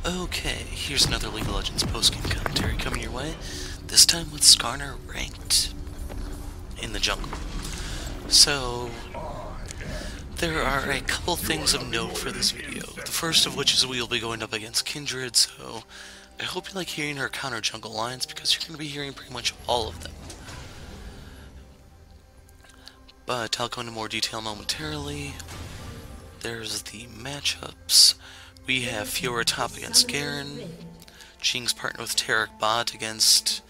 Okay, here's another League of Legends post-game commentary coming your way, this time with Skarner ranked in the jungle. So, there are a couple things of note for this video. The first of which is we'll be going up against Kindred, so I hope you like hearing her counter jungle lines because you're going to be hearing pretty much all of them. But I'll go into more detail momentarily. There's the matchups. We have Fiora top against Garen, Jinx partner with Tarek bot against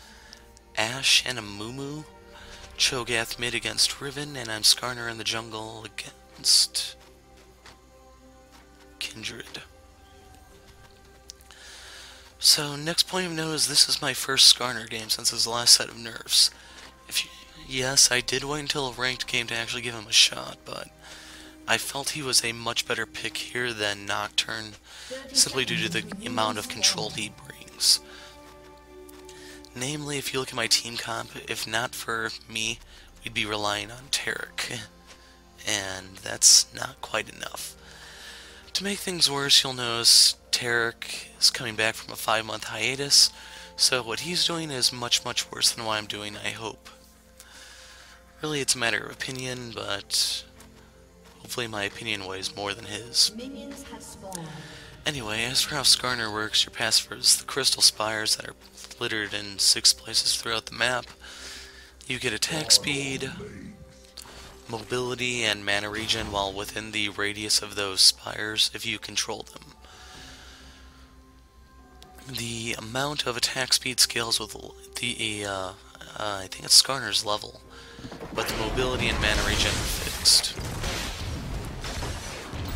Ashe and Amumu, Cho'Gath mid against Riven, and I'm Skarner in the jungle against Kindred. So next point of note is this is my first Skarner game since his last set of nerfs. Yes, I did wait until a ranked game to actually give him a shot, but I felt he was a much better pick here than Nocturne, simply due to the amount of control he brings. Namely, if you look at my team comp, if not for me, we'd be relying on Tarek, and that's not quite enough. To make things worse, you'll notice Tarek is coming back from a 5-month hiatus, so what he's doing is much worse than what I'm doing, I hope. Really, it's a matter of opinion, but hopefully my opinion weighs more than his. Anyway, as for how Skarner works, your passive is the crystal spires that are littered in 6 places throughout the map. You get attack speed, mobility, and mana regen while within the radius of those spires if you control them. The amount of attack speed scales with the, I think it's Skarner's level, but the mobility and mana regen are fixed.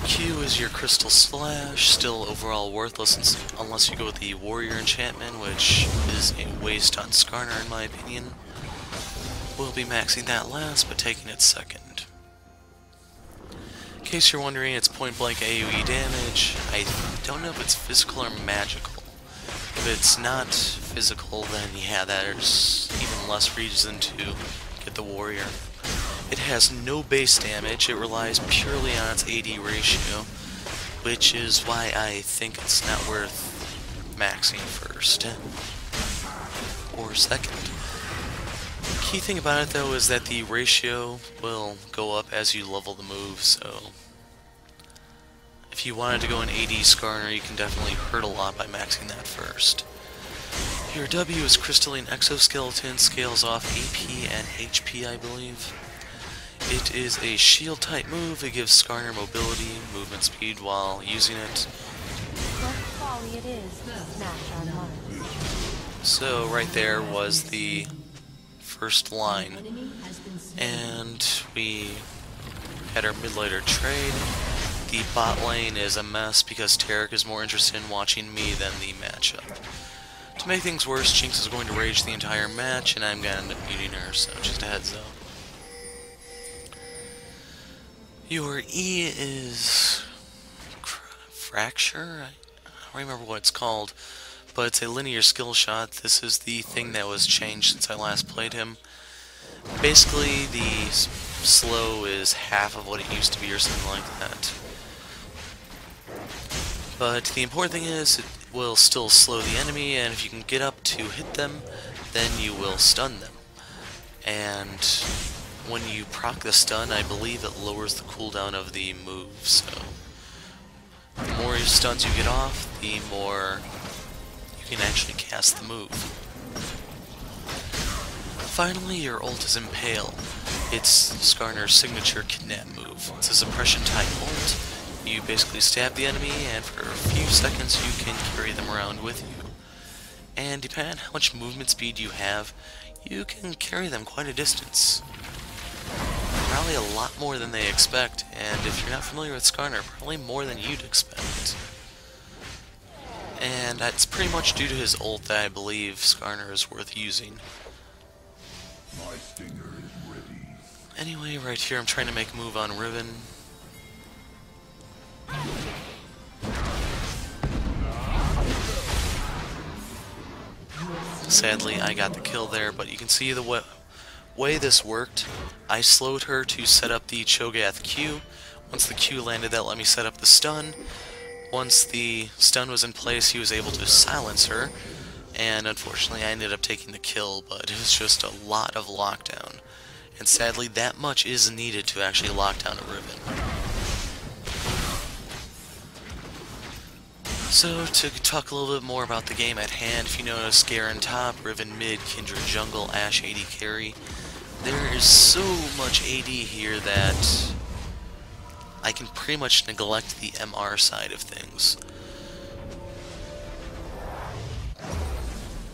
Q is your Crystal Slash, still overall worthless unless you go with the Warrior Enchantment, which is a waste on Skarner in my opinion. We'll be maxing that last, but taking it second. In case you're wondering, it's point blank AoE damage. I don't know if it's physical or magical. If it's not physical, then yeah, there's even less reason to get the Warrior. It has no base damage, it relies purely on its AD ratio, which is why I think it's not worth maxing first. Or second. The key thing about it though is that the ratio will go up as you level the move, so if you wanted to go in AD Skarner, you can definitely hurt a lot by maxing that first. Your W is Crystalline Exoskeleton, scales off AP and HP, I believe. It is a shield type move. It gives Skarner mobility, movement speed while using it. So right there was the first line. And we had our mid laner trade. The bot lane is a mess because Tarek is more interested in watching me than the matchup. To make things worse, Jinx is going to rage the entire match and I'm going to end up muting her, so just a heads up. Your E is Fracture? I don't remember what it's called, but it's a linear skill shot. This is the thing that was changed since I last played him. Basically, the slow is half of what it used to be or something like that. But the important thing is it will still slow the enemy, and if you can get up to hit them, then you will stun them. And when you proc the stun, I believe it lowers the cooldown of the move, so the more stuns you get off, the more you can actually cast the move. Finally, your ult is Impale. It's Skarner's signature kidnap move. It's a suppression type ult. You basically stab the enemy, and for a few seconds you can carry them around with you. And depending on how much movement speed you have, you can carry them quite a distance. Probably a lot more than they expect, and if you're not familiar with Skarner, probably more than you'd expect. And that's pretty much due to his ult that I believe Skarner is worth using. My stinger is ready. Anyway, right here I'm trying to make a move on Riven. Sadly, I got the kill there, but you can see the way this worked. I slowed her to set up the Cho'Gath Q. Once the Q landed, that let me set up the stun. Once the stun was in place, he was able to silence her, and unfortunately I ended up taking the kill, but it was just a lot of lockdown. And sadly, that much is needed to actually lock down a Riven. So, to talk a little bit more about the game at hand, if you notice, Garen top, Riven mid, Kindred jungle, Ashe AD carry. There is so much AD here that I can pretty much neglect the MR side of things.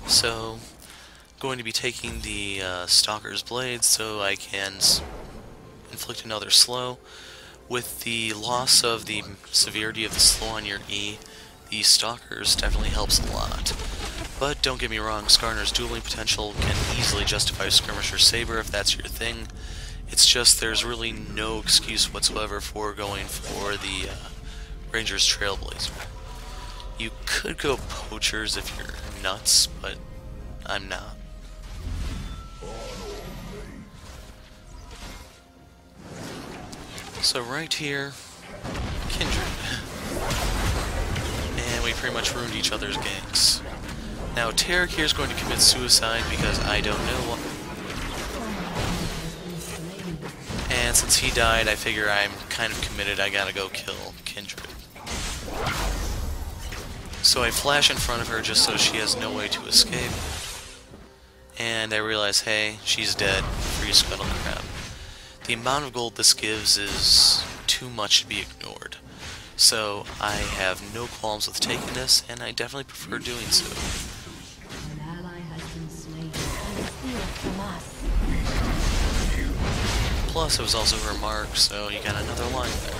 So, going to be taking the Stalker's Blade so I can inflict another slow. With the loss of the severity of the slow on your E, the Stalkers definitely helps a lot. But don't get me wrong, Skarner's dueling potential can easily justify Skirmisher Saber if that's your thing. It's just there's really no excuse whatsoever for going for the Ranger's Trailblazer. You could go Poachers if you're nuts, but I'm not. So right here, Kindred. And we pretty much ruined each other's ganks. Now Tarek here is going to commit suicide because I don't know what. And since he died, I figure I'm kind of committed, I gotta go kill Kindred. So I flash in front of her just so she has no way to escape. And I realize, hey, she's dead. Free Scuttle Crab. The amount of gold this gives is too much to be ignored. So I have no qualms with taking this, and I definitely prefer doing so. An ally has been slain. Steal from us. Plus, it was also her mark, so you got another line there.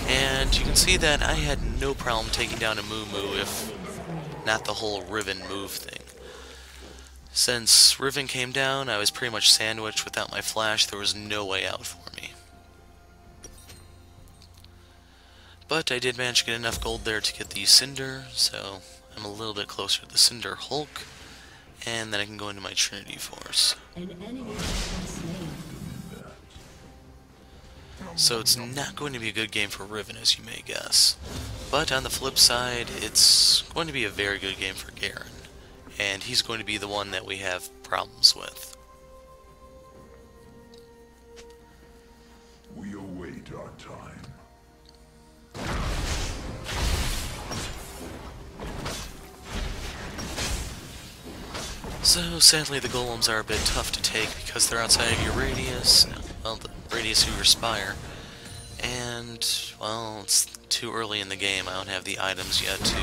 And you can see that I had no problem taking down a Moo Moo if not the whole Riven move thing. Since Riven came down, I was pretty much sandwiched without my flash. There was no way out for me. But I did manage to get enough gold there to get the Cinder, so I'm a little bit closer to the Cinder Hulk, and then I can go into my Trinity Force. An enemy has been slain. So it's not going to be a good game for Riven, as you may guess. But on the flip side, it's going to be a very good game for Garen. And he's going to be the one that we have problems with. We await our time. So sadly the golems are a bit tough to take because they're outside of your radius, well, the radius of your spire. And, well, it's too early in the game. I don't have the items yet to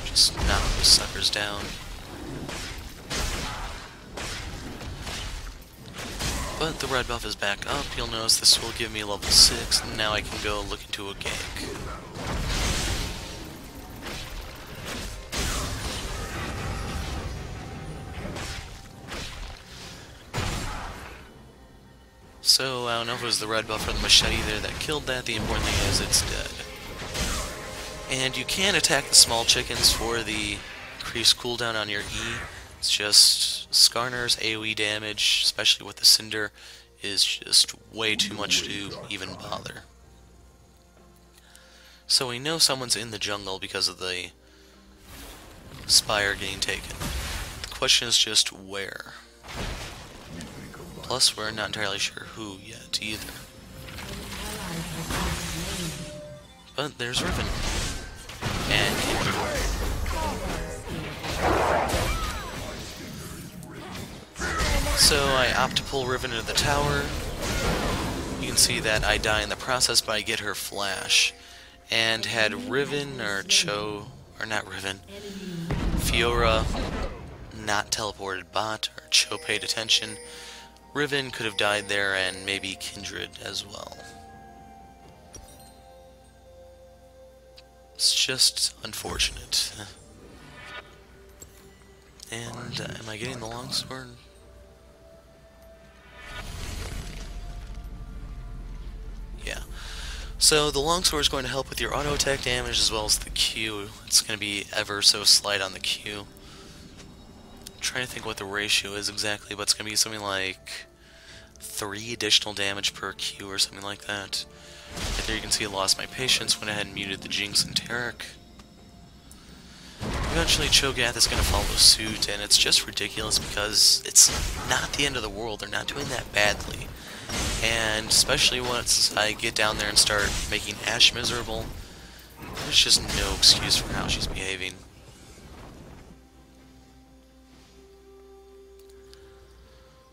just knock those suckers down. But the red buff is back up. You'll notice this will give me level 6, and now I can go look into a gank. So, I don't know if it was the red buff or the machete there that killed that. The important thing is it's dead. And you can attack the small chickens for the increased cooldown on your E. It's just Skarner's AoE damage, especially with the Cinder, is just way too much to even bother. So we know someone's in the jungle because of the Spire getting taken. The question is just where. Plus, we're not entirely sure who yet either. But there's Riven. And Kindred. So I opt to pull Riven into the tower. You can see that I die in the process, but I get her flash. And had Riven, or not Riven, Fiora not teleported bot, or Cho paid attention, Riven could have died there, and maybe Kindred as well. It's just unfortunate. And am I getting the longsword? Yeah. So the longsword is going to help with your auto attack damage as well as the Q. It's going to be ever so slight on the Q. I'm trying to think what the ratio is exactly, but it's going to be something like 3 additional damage per Q or something like that. Right there you can see I lost my patience, went ahead and muted the Jinx and Tarek. Eventually Cho'Gath is going to follow suit, and it's just ridiculous because it's not the end of the world. They're not doing that badly. And especially once I get down there and start making Ashe miserable, there's just no excuse for how she's behaving.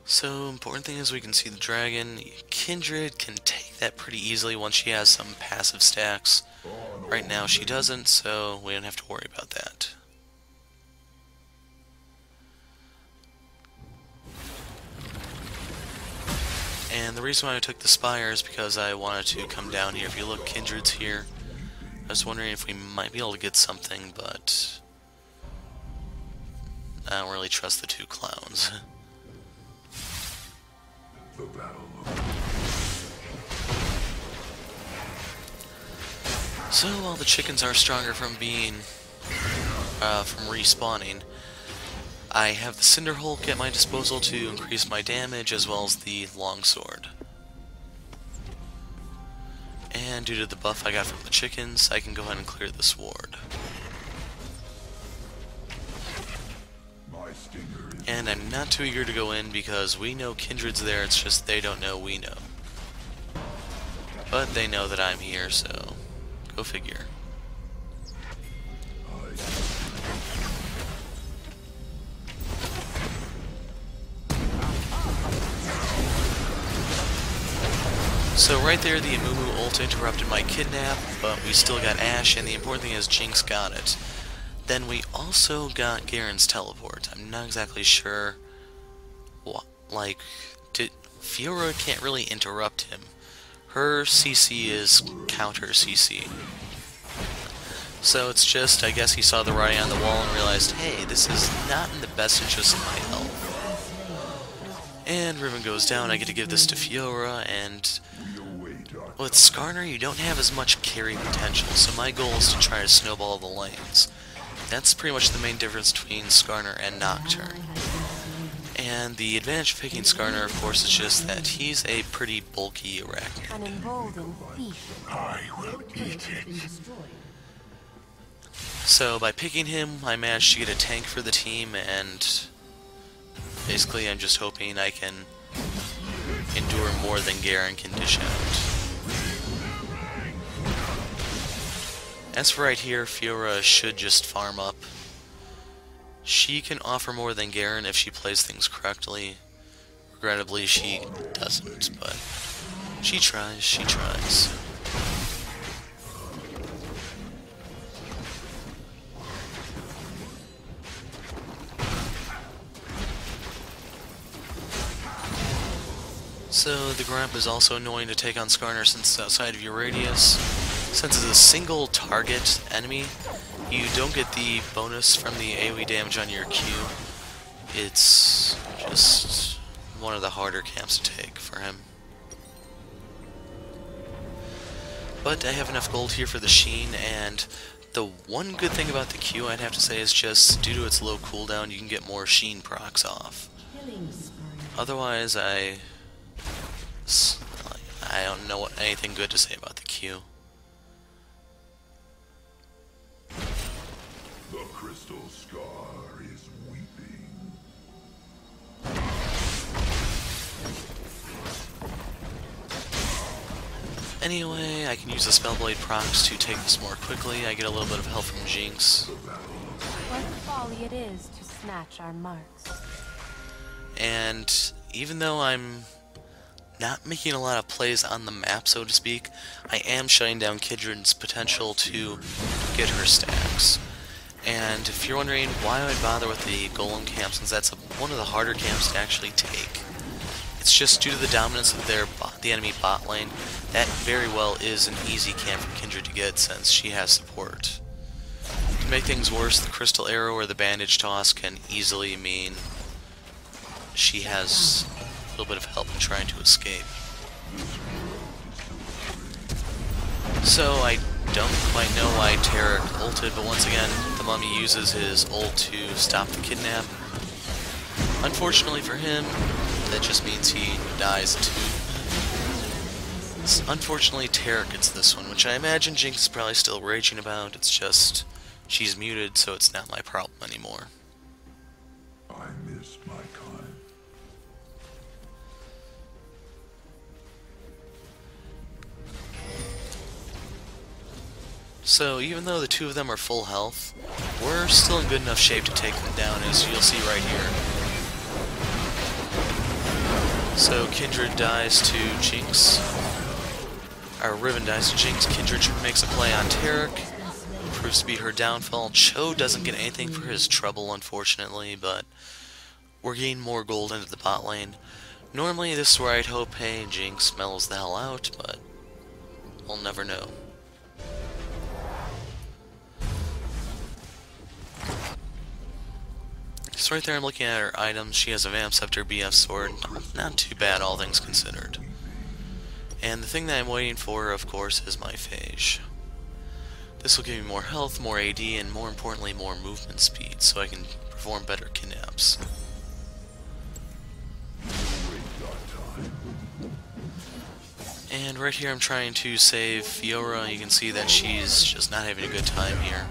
So, important thing is we can see the dragon. Kindred can take that pretty easily once she has some passive stacks. Right now she doesn't, so we don't have to worry about that. And the reason why I took the Spire is because I wanted to come down here. If you look, Kindred's here. I was wondering if we might be able to get something, but I don't really trust the two clowns. The battle. So while the chickens are stronger from being from respawning, I have the Cinder Hulk at my disposal to increase my damage, as well as the longsword. And due to the buff I got from the chickens, I can go ahead and clear this ward. And I'm not too eager to go in because we know Kindred's there, it's just they don't know we know. But they know that I'm here, so go figure. So right there, the Amumu ult interrupted my kidnap, but we still got Ashe, and the important thing is Jinx got it. Then we also got Garen's teleport. I'm not exactly sure what, like, Fiora can't really interrupt him. Her CC is counter CC. So it's just, I guess he saw the writing on the wall and realized, hey, this is not in the best interest of my health. And Riven goes down, I get to give this to Fiora, and with Skarner you don't have as much carry potential, so my goal is to try to snowball the lanes. That's pretty much the main difference between Skarner and Nocturne. And the advantage of picking Skarner, of course, is just that he's a pretty bulky arachnid. An emboldened thief. I will eat it. So by picking him, I managed to get a tank for the team, and basically I'm just hoping I can endure more than Garen can dish out. As for right here, Fiora should just farm up. She can offer more than Garen if she plays things correctly. Regrettably, she doesn't, but she tries, she tries. So the Grump is also annoying to take on Skarner since it's outside of your radius. Since it's a single target enemy, you don't get the bonus from the AoE damage on your Q. It's just one of the harder camps to take for him. But I have enough gold here for the Sheen, and the one good thing about the Q, I'd have to say, is just due to its low cooldown, you can get more Sheen procs off. Otherwise, I don't know anything good to say about the Q. The crystal scar is weeping. Anyway, I can use the Spellblade procs to take this more quickly. I get a little bit of help from Jinx. What folly it is to snatch our marks. And even though I'm not making a lot of plays on the map, so to speak, I am shutting down Kindred's potential to get her stacks. And if you're wondering why I would bother with the Golem camp, since that's one of the harder camps to actually take, it's just due to the dominance of the enemy bot lane. That very well is an easy camp for Kindred to get since she has support. To make things worse, the Crystal Arrow or the Bandage Toss can easily mean she has a little bit of help in trying to escape. So I don't quite know why Tarek ulted, but once again, the Mummy uses his ult to stop the kidnap. Unfortunately for him, that just means he dies too. Unfortunately, Tara gets this one, which I imagine Jinx is probably still raging about. It's just, she's muted, so it's not my problem anymore. I miss my kind. So even though the two of them are full health, we're still in good enough shape to take them down, as you'll see right here. So Kindred dies to Jinx. Our Riven dies to Jinx. Kindred makes a play on Tarek. Proves to be her downfall. Cho doesn't get anything for his trouble, unfortunately, but we're getting more gold into the bot lane. Normally this is where I'd hope, hey, Jinx mellows the hell out, but we'll never know. So right there I'm looking at her items. She has a Vamp Scepter, BF Sword. Not too bad, all things considered. And the thing that I'm waiting for, of course, is my Phage. This will give me more health, more AD, and more importantly, more movement speed, so I can perform better kidnaps. And right here I'm trying to save Fiora. You can see that she's just not having a good time here.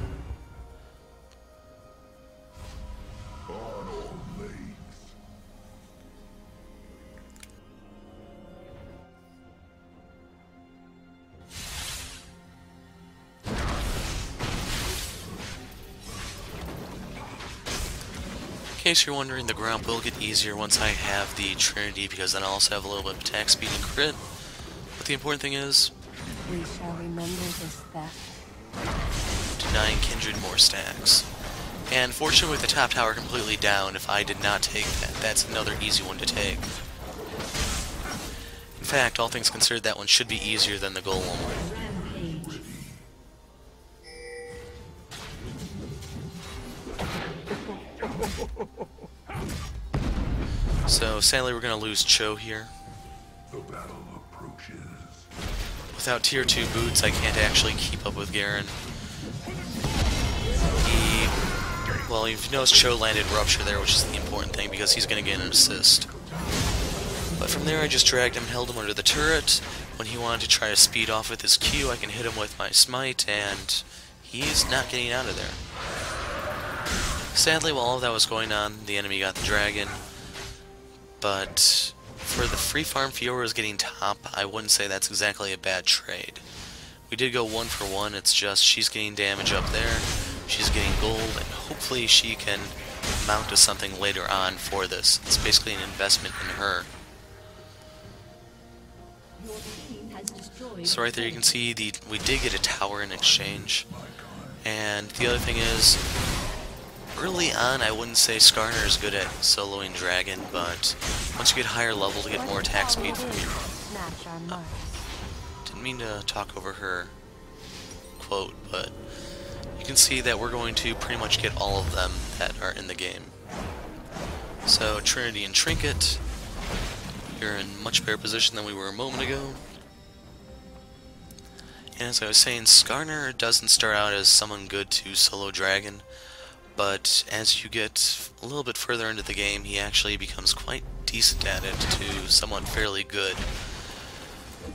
In case you're wondering, the ground will get easier once I have the Trinity, because then I'll also have a little bit of attack speed and crit. But the important thing is, We shall remember this theft. denying Kindred more stacks. And fortunately with the top tower completely down, if I did not take that, that's another easy one to take. In fact, all things considered, that one should be easier than the Golem. So sadly we're going to lose Cho here. The battle approaches. Without tier 2 boots I can't actually keep up with Garen. Well, you've noticed Cho landed Rupture there, which is the important thing because he's going to get an assist. But from there I just dragged him and held him under the turret. When he wanted to try to speed off with his Q, I can hit him with my smite, and he's not getting out of there. Sadly, while all of that was going on, the enemy got the dragon. But for the free farm Fiora is getting top, I wouldn't say that's exactly a bad trade. We did go 1 for 1, it's just she's getting damage up there, she's getting gold, and hopefully she can mount to something later on for this. It's basically an investment in her. So right there you can see we did get a tower in exchange. And the other thing is, early on, I wouldn't say Skarner is good at soloing Dragon, but once you get higher level to get more attack speed from your... Snatch our marks. Didn't mean to talk over her quote, but you can see that we're going to pretty much get all of them that are in the game. So Trinity and Trinket, you're in much better position than we were a moment ago. And as I was saying, Skarner doesn't start out as someone good to solo Dragon, but as you get a little bit further into the game, he actually becomes quite decent at it to somewhat fairly good.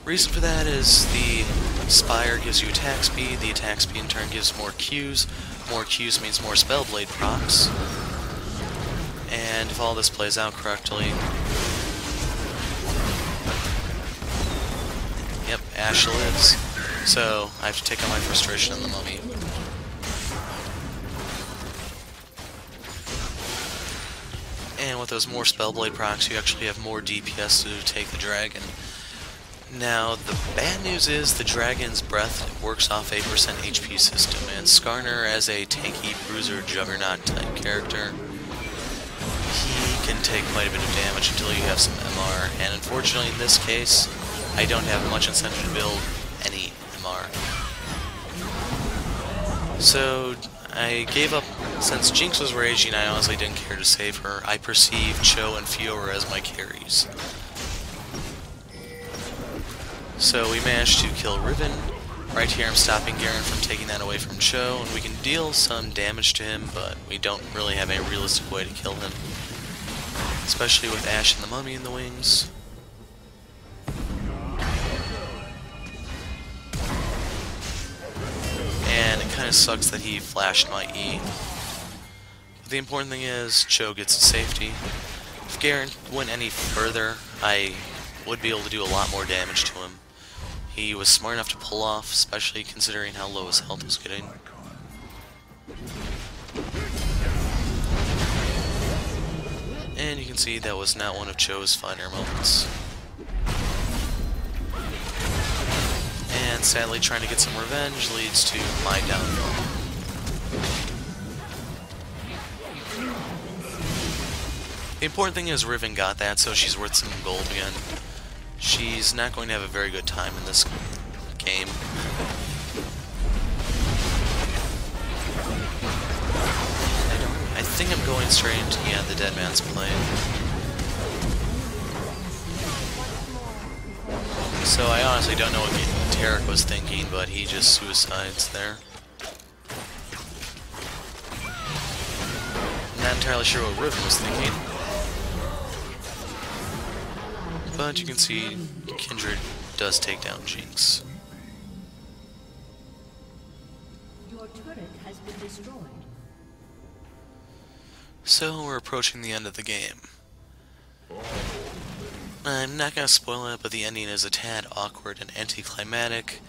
Reason for that is the Spire gives you attack speed, the attack speed in turn gives more Qs means more Spellblade procs, and if all this plays out correctly... Yep, Ashe lives. So, I have to take out my frustration on the mummy. And with those more Spellblade procs, you actually have more DPS to take the dragon. Now, the bad news is the dragon's breath works off a % HP system, and Skarner, as a tanky bruiser juggernaut type character, he can take quite a bit of damage until you have some MR, and unfortunately in this case, I don't have much incentive to build any MR. So, I gave up. Since Jinx was raging, I honestly didn't care to save her. I perceived Cho and Fiora as my carries. So we managed to kill Riven. Right here I'm stopping Garen from taking that away from Cho, and we can deal some damage to him, but we don't really have a realistic way to kill him. Especially with Ashe and the Mummy in the wings. kind of sucks that he flashed my E. But the important thing is, Cho gets to safety. If Garen went any further, I would be able to do a lot more damage to him. He was smart enough to pull off, especially considering how low his health was getting. And you can see that was not one of Cho's finer moments. And sadly, trying to get some revenge leads to my downfall. The important thing is Riven got that, so she's worth some gold again. She's not going to have a very good time in this game. I think I'm going straight into, yeah, the Dead Man's Plane. So I honestly don't know what Tarek was thinking, but he just suicides there. Not entirely sure what Riven was thinking. But you can see Kindred does take down Jinx. Your turret has been destroyed. So we're approaching the end of the game. I'm not going to spoil it, but the ending is a tad awkward and anticlimactic.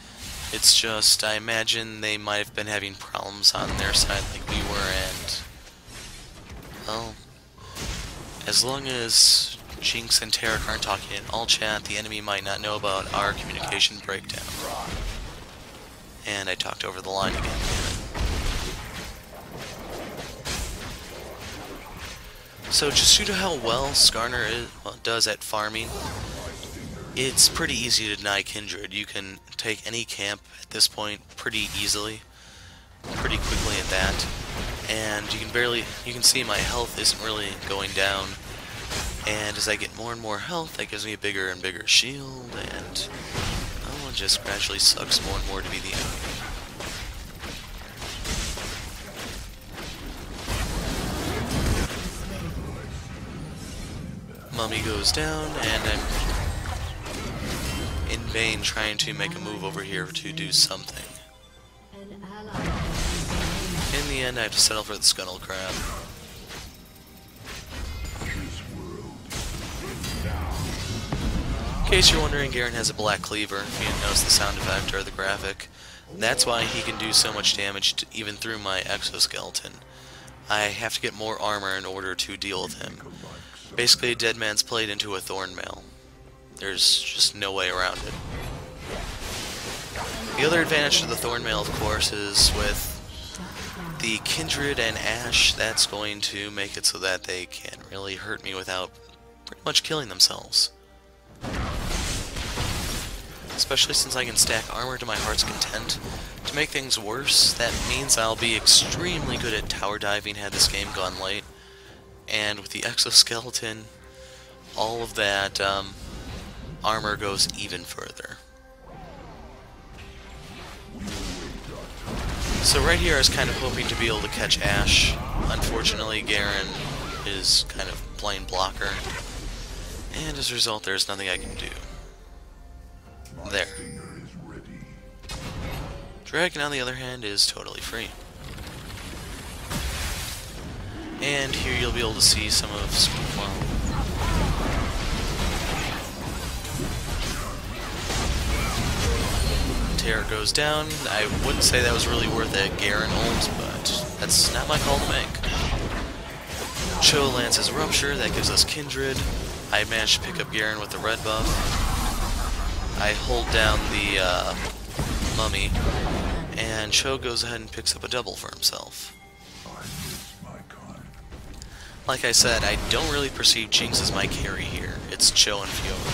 It's just, I imagine they might have been having problems on their side like we were, and well, as long as Jinx and Tarek aren't talking in all chat, the enemy might not know about our communication breakdown. And I talked over the line again. So just due to how well Skarner does at farming, it's pretty easy to deny Kindred. You can take any camp at this point pretty easily, pretty quickly at that. And you can see my health isn't really going down. And as I get more and more health, that gives me a bigger and bigger shield, and oh, it just gradually sucks more and more to be the enemy. Mummy goes down, and I'm in vain trying to make a move over here to do something. In the end, I have to settle for the Scuttle Crab. In case you're wondering, Garen has a black cleaver, if you didn't notice the sound effect or the graphic. That's why he can do so much damage even through my exoskeleton. I have to get more armor in order to deal with him. Basically, a dead man's played into a thorn mail. There's just no way around it. The other advantage to the thorn mail, of course, is with the Kindred and Ashe, that's going to make it so that they can't really hurt me without pretty much killing themselves. Especially since I can stack armor to my heart's content. To make things worse, that means I'll be extremely good at tower diving had this game gone late. And with the exoskeleton, all of that armor goes even further. So right here I was kind of hoping to be able to catch Ashe. Unfortunately, Garen is kind of plain blocker. And as a result, there's nothing I can do. There. Dragon, on the other hand, is totally free. And here you'll be able to see some of... well, Terror goes down. I wouldn't say that was really worth a Garen ult, but that's not my call to make. Cho lands his Rupture, that gives us Kindred. I managed to pick up Garen with the red buff. I hold down the Mummy, and Cho goes ahead and picks up a double for himself. Like I said, I don't really perceive Jinx as my carry here. It's Cho and Fiora.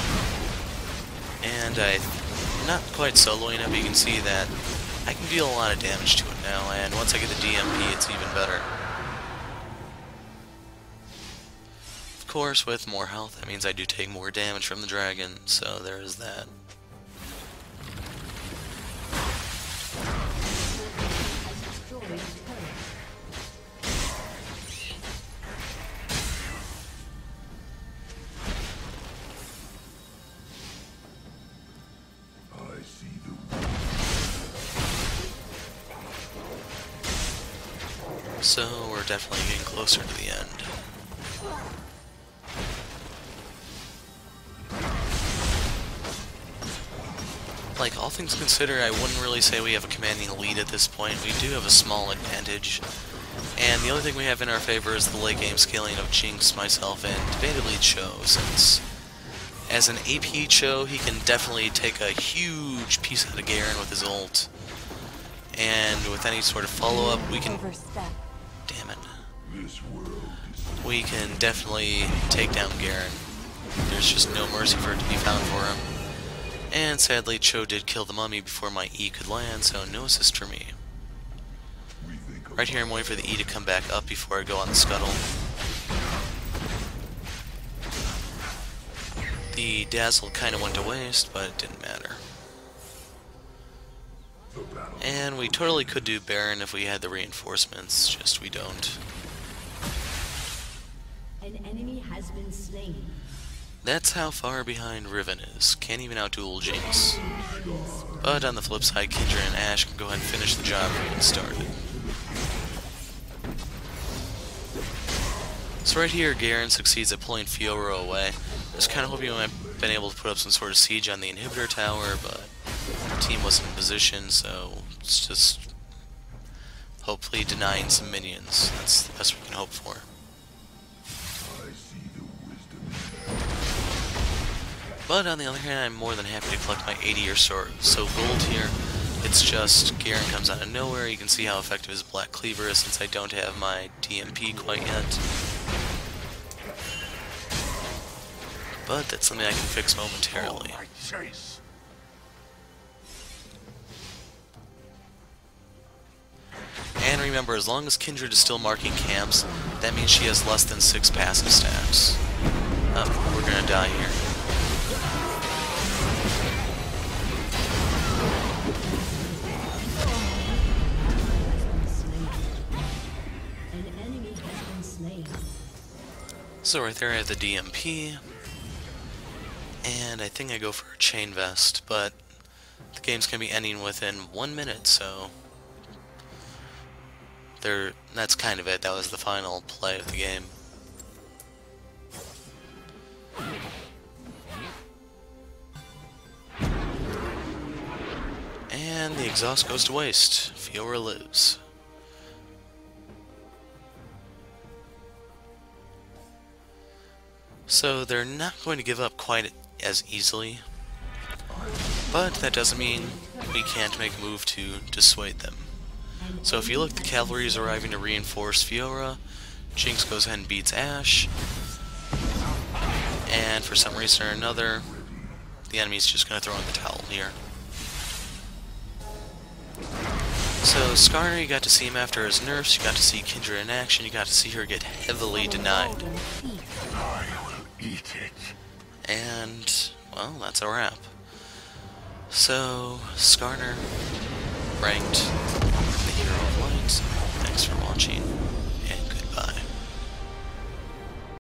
And I'm not quite soloing it, but you can see that I can deal a lot of damage to it now, and once I get the DMP, it's even better. Of course, with more health, that means I do take more damage from the dragon, so there is that. So we're definitely getting closer to the end. Like, all things considered, I wouldn't really say we have a commanding lead at this point. We do have a small advantage. And the only thing we have in our favor is the late game scaling of Jinx, myself, and debatably Cho, since as an AP Cho, he can definitely take a huge piece out of Garen with his ult. And with any sort of follow-up, we can... Damn it. We can definitely take down Garen. There's just no mercy for it to be found for him. And sadly, Cho did kill the mummy before my E could land, so no assist for me. Right here, I'm waiting for the E to come back up before I go on the scuttle. The dazzle kind of went to waste, but it didn't matter. And we totally could do Baron if we had the reinforcements, just we don't. An enemy has been slain. That's how far behind Riven is. Can't even outduel Jinx. But on the flip side, Kindred and Ashe can go ahead and finish the job Riven started. So right here, Garen succeeds at pulling Fiora away. I was kind of hoping we might have been able to put up some sort of siege on the inhibitor tower, but the team wasn't in position, so it's just hopefully denying some minions. That's the best we can hope for. But on the other hand, I'm more than happy to collect my 80 or so gold here. It's just Garen comes out of nowhere. You can see how effective his Black Cleaver is since I don't have my DMP quite yet. But that's something I can fix momentarily. And remember, as long as Kindred is still marking camps, that means she has less than 6 passive stacks. We're gonna die here. So right there I have the DMP, and I think I go for a chain vest, but the game's going to be ending within 1 minute, so that's kind of it. That was the final play of the game. And the exhaust goes to waste. Fiora lives. So they're not going to give up quite as easily, but that doesn't mean we can't make a move to dissuade them. So if you look, the cavalry is arriving to reinforce Fiora, Jinx goes ahead and beats Ashe, and for some reason or another, the enemy's just going to throw in the towel here. So Skarner, you got to see him after his nerfs, you got to see Kindred in action, you got to see her get heavily denied. Eat it. And, well, that's a wrap. So, Skarner, ranked the Hero of Light. Thanks for watching.